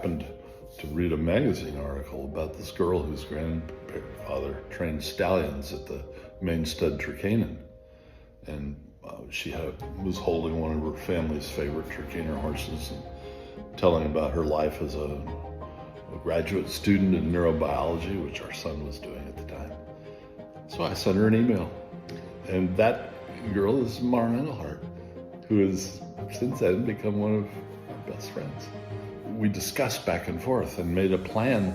happened to read a magazine article about this girl whose grandfather trained stallions at the main stud Tricanon. And she was holding one of her family's favorite Tricanon horses and telling about her life as a graduate student in neurobiology, which our son was doing at the time. So I sent her an email. And that girl is Maren Engelhardt, who has since then become one of our best friends. We discussed back and forth and made a plan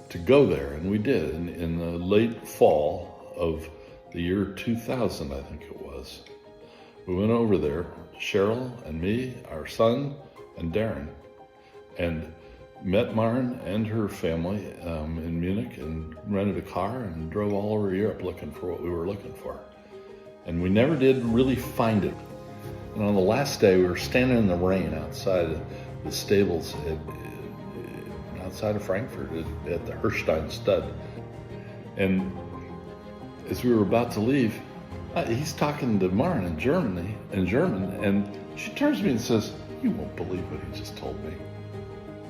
to go there, and we did. In the late fall of the year 2000, I think it was. We went over there, Cheryl and me, our son, and Darren, and met Maren and her family in Munich and rented a car and drove all over Europe looking for what we were looking for. And we never did really find it. And on the last day, we were standing in the rain outside the stables outside of Frankfurt at the Hirstein stud. And as we were about to leave, he's talking to Maren in German, and she turns to me and says, "You won't believe what he just told me."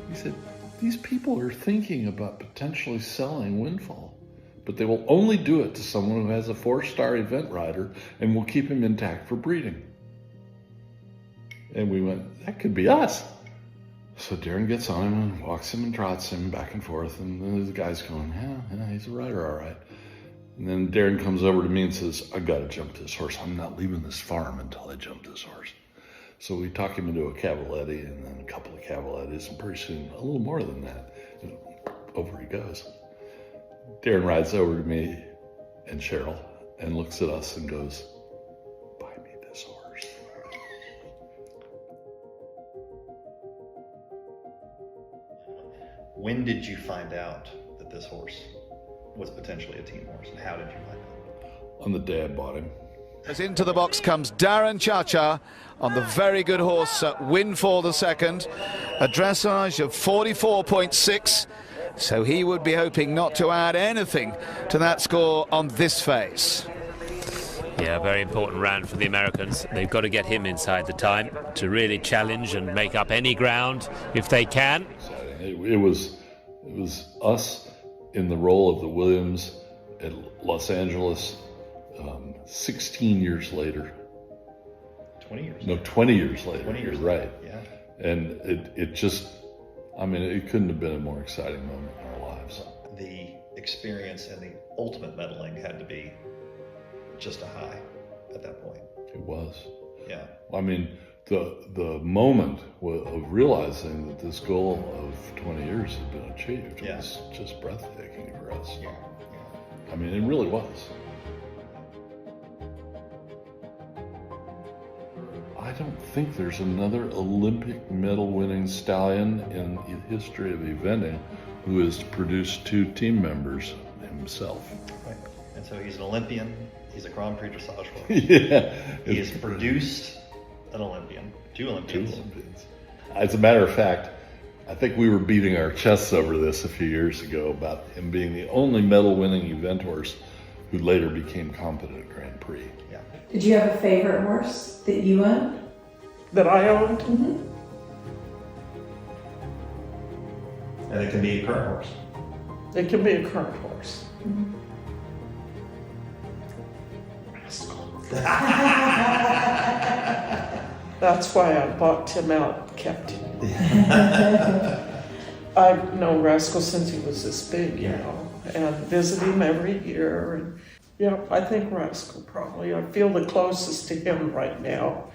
He said, "These people are thinking about potentially selling Windfall, but they will only do it to someone who has a 4-star event rider and will keep him intact for breeding." And we went, that could be us. So Darren gets on him and walks him and trots him back and forth, and the guy's going, yeah, he's a rider, all right. And then Darren comes over to me and says, "I gotta jump this horse. I'm not leaving this farm until I jump this horse." So we talk him into a cavaletti and then a couple of cavallettis, and pretty soon a little more than that. And over he goes. Darren rides over to me and Cheryl and looks at us and goes, "Buy me this horse." When did you find out that this horse was potentially a team horse, and how did you find out? On the day I bought him. As into the box comes Darren Cha-Cha on the very good horse Windfall II, a dressage of 44.6, so he would be hoping not to add anything to that score on this phase. Yeah, very important round for the Americans. They've got to get him inside the time to really challenge and make up any ground if they can. It was us in the role of the Williams at Los Angeles 16 years later. 20 years? No, 20 years later. 20 years You're right. Yeah. And it just, I mean, it couldn't have been a more exciting moment in our lives. The experience and the ultimate medaling had to be just a high at that point. It was. Yeah. I mean, the moment of realizing that this goal of 20 years had been achieved was just breathtaking for us. Yeah. I mean, it really was. I don't think there's another Olympic medal winning stallion in the history of eventing who has produced 2 team members himself. Right. And so he's an Olympian, he's a Grand Prix dressage horse. Yeah. He has produced an Olympian, 2 Olympians. 2 Olympians. As a matter of fact, I think we were beating our chests over this a few years ago about him being the only medal winning event horse who later became competent at Grand Prix. Yeah. Did you have a favorite horse that you owned? That I owned? Mm-hmm. And it can be a current horse. It can be a current horse. Mm-hmm. Rascal. That's why I bought him out and kept him. I've known Rascal since he was this big, you know, and visit him every year. And yeah, I think Rascal probably. I feel the closest to him right now.